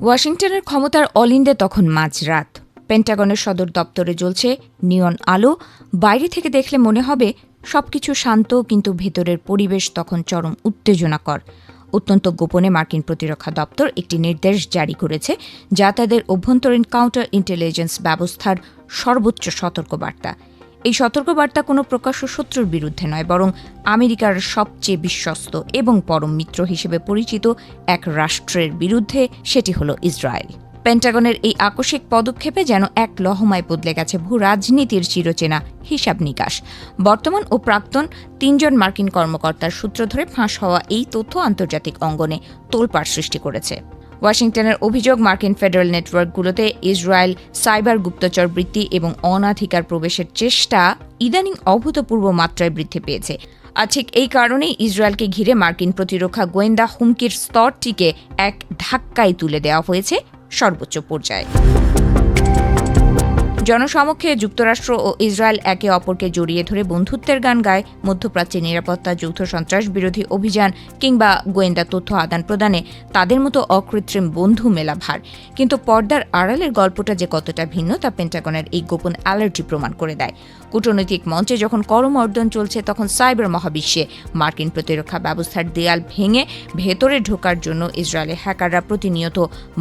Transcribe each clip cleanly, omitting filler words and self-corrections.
ওয়াশিংটনের ক্ষমতার অলিন্দে তখন মাঝরাত। পেন্টাগনের সদর দপ্তরে জ্বলছে নিয়ন আলো। বাইরে থেকে দেখলে মনে হবে সবকিছু শান্ত, কিন্তু ভেতরের পরিবেশ তখন চরম উত্তেজনাকর। অত্যন্ত গোপনে মার্কিন প্রতিরক্ষা দপ্তর একটি নির্দেশ জারি করেছে, যা তাদের অভ্যন্তরীণ কাউন্টার ইন্টেলিজেন্স ব্যবস্থার সর্বোচ্চ সতর্কবার্তা। এই সতর্কবার্তা কোনো প্রকাশ্য শত্রুর বিরুদ্ধে নয়, বরং আমেরিকার সবচেয়ে বিশ্বস্ত এবং পরম মিত্র হিসেবে পরিচিত এক রাষ্ট্রের বিরুদ্ধে, সেটি হল ইসরায়েল। পেন্টাগনের এই আকস্মিক পদক্ষেপে যেন এক লহমায় বদলে গেছে ভূ রাজনীতির চিরচেনা হিসাব নিকাশ। বর্তমান ও প্রাক্তন ৩ জন মার্কিন কর্মকর্তার সূত্র ধরে ফাঁস হওয়া এই তথ্য আন্তর্জাতিক অঙ্গনে তোলপাড় সৃষ্টি করেছে। ওয়াশিংটনের অভিযোগ, মার্কিন ফেডারেল নেটওয়ার্কগুলোতে ইসরায়েল সাইবার গুপ্তচর বৃত্তি এবং অনাধিকার প্রবেশের চেষ্টা ইদানিং অভূতপূর্ব মাত্রায় বৃদ্ধি পেয়েছে। আর ঠিক এই কারণেই ইসরায়েলকে ঘিরে মার্কিন প্রতিরক্ষা গোয়েন্দা হুমকির স্তরটিকে এক ধাক্কায় তুলে দেওয়া হয়েছে সর্বোচ্চ পর্যায়ে। জনসমক্ষে যুক্তরাষ্ট্র ও ইসরায়েল একে অপরকে জড়িয়ে ধরে বন্ধুত্বের গান গায়, মধ্যপ্রাচ্যের নিরাপত্তা, যৌথ সন্ত্রাস বিরোধী অভিযান কিংবা গোয়েন্দা তথ্য আদান প্রদানে তাদের মতো অকৃত্রিম বন্ধু মেলা ভার। কিন্তু পর্দার আড়ালের গল্পটা যে কতটা ভিন্ন তা পেন্টাগনের এই গোপন অ্যালার্জি প্রমাণ করে দেয়। কূটনৈতিক মঞ্চে যখন করমর্দন চলছে, তখন সাইবার মহাবিশ্বে মার্কিন প্রতিরক্ষা ব্যবস্থার দেয়াল ভেঙে ভেতরে ঢোকার জন্য ইসরায়েলের হ্যাকাররা প্রতিনিয়ত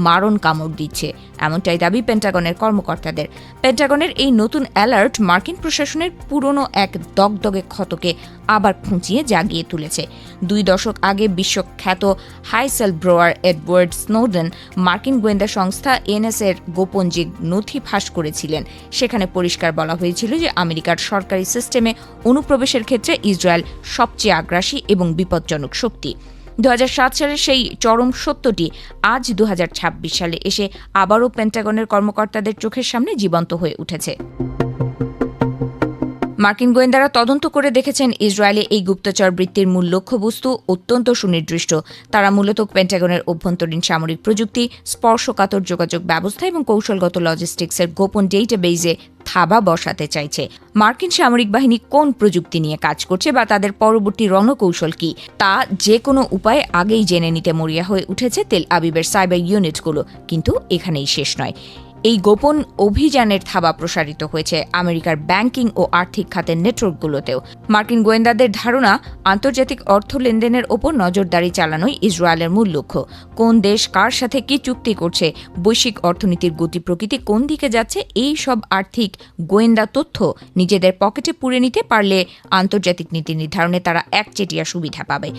মারণ কামড় দিচ্ছে, এমনটাই দাবি পেন্টাগনের কর্মকর্তাদের। পেন্টাগনের এই নতুন অ্যালার্ট মার্কিন প্রশাসনের পুরনো এক দগদগে ক্ষতকে আবার খুঁচিয়ে জাগিয়ে তুলেছে। 2 দশক আগে বিশ্বখ্যাত হাইসেল ব্রোয়ার এডওয়ার্ড স্নোডেন মার্কিন গোয়েন্দা সংস্থা এনএসএর গোপন যে নথি ফাঁস করেছিলেন, সেখানে পরিষ্কার বলা হয়েছিল যে আমেরিকার সরকারি সিস্টেমে অনুপ্রবেশের ক্ষেত্রে ইসরায়েল সবচেয়ে আগ্রাসী এবং বিপজ্জনক শক্তি। 2007 সালের সেই চরম সত্যটি আজ 2026 সালে এসে আবারও পেন্টাগনের কর্মকর্তাদের চোখের সামনে জীবন্ত হয়ে উঠেছে। মার্কিন গোয়েন্দারা তদন্ত করে দেখেছেন ইসরায়েলে এই গুপ্তচর বৃত্তির মূল লক্ষ্যবস্তু অত্যন্ত সুনির্দিষ্ট। তারা মূলত পেন্টাগনের অভ্যন্তরীণ সামরিক প্রযুক্তি, স্পর্শকাতর যোগাযোগ ব্যবস্থা এবং কৌশলগত লজিস্টিক্সের গোপন ডেটাবেজে থাবা বসাতে চাইছে। মার্কিন সামরিক বাহিনী কোন প্রযুক্তি নিয়ে কাজ করছে বা তাদের পরবর্তী রণকৌশল কি, তা যে কোনো উপায়ে আগেই জেনে নিতে মরিয়া হয়ে উঠেছে তেল আবিবের সাইবার ইউনিটগুলো। কিন্তু এখানেই শেষ নয়। এই গোপন অভিযানের থাবা প্রসারিত হয়েছে আমেরিকার ব্যাংকিং ও আর্থিক খাতের নেটওয়ার্কগুলোতেও। মার্কিন গোয়েন্দাদের ধারণা, আন্তর্জাতিক অর্থ লেনদেনের ওপর নজরদারি চালানোই ইসরায়েলের মূল লক্ষ্য। কোন দেশ কার সাথে কি চুক্তি করছে, বৈশ্বিক অর্থনীতির গতি প্রকৃতি কোন দিকে যাচ্ছে, এই সব আর্থিক গোয়েন্দা তথ্য নিজেদের পকেটে পুরে নিতে পারলে আন্তর্জাতিক নীতি নির্ধারণে তারা একচেটিয়া সুবিধা পাবে।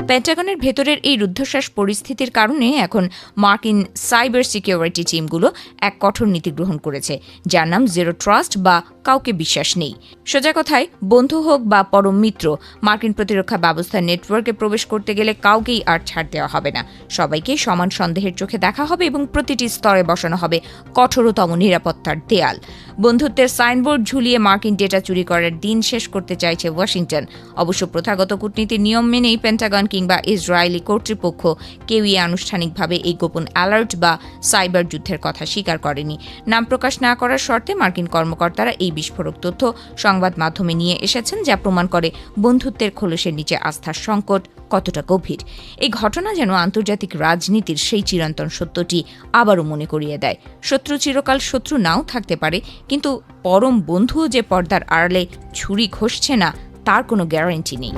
পেন্টাগনের ভেতরের এই রুদ্ধশ্বাস পরিস্থিতির কারণে এখন মার্কিন সাইবার সিকিউরিটি টিমগুলো এক কঠোর নীতি গ্রহণ করেছে, যার নাম জিরো ট্রাস্ট বা কাউকে বিশ্বাস নেই। সোজা কথায়, বন্ধু হোক বা পরম মিত্র, মার্কিন প্রতিরক্ষা ব্যবস্থার নেটওয়ার্কে প্রবেশ করতে গেলে কাউকেই আর ছাড় দেওয়া হবে না। সবাইকে সমান সন্দেহের চোখে দেখা হবে এবং প্রতিটি স্তরে বসানো হবে কঠোরতম নিরাপত্তার দেয়াল। বন্ধুত্বের সাইনবোর্ড ঝুলিয়ে মার্কিন ডেটা চুরি করার দিন শেষ করতে চাইছে ওয়াশিংটন। অবশ্য প্রথাগত কূটনীতির নিয়ম মেনেই পেন্টাগন কিংবা ইসরায়েলি কর্তৃপক্ষ কেউই আনুষ্ঠানিকভাবে এই গোপন অ্যালার্ট বা সাইবার যুদ্ধের কথা স্বীকার করেনি। নাম প্রকাশ না করার শর্তে মার্কিন কর্মকর্তারা এই বিস্ফোরক তথ্য সংবাদ মাধ্যমে নিয়ে এসেছেন, যা প্রমাণ করে বন্ধুত্বের খোলসের নিচে আস্থার সংকট কতটা গভীর। এই ঘটনা যেন আন্তর্জাতিক রাজনীতির সেই চিরন্তন সত্যটি আবারও মনে করিয়ে দেয়। শত্রু চিরকাল শত্রু নাও থাকতে পারে, কিন্তু পরম বন্ধুও যে পর্দার আড়ালে ছুরি ঘষছে না, তার কোনো গ্যারান্টি নেই।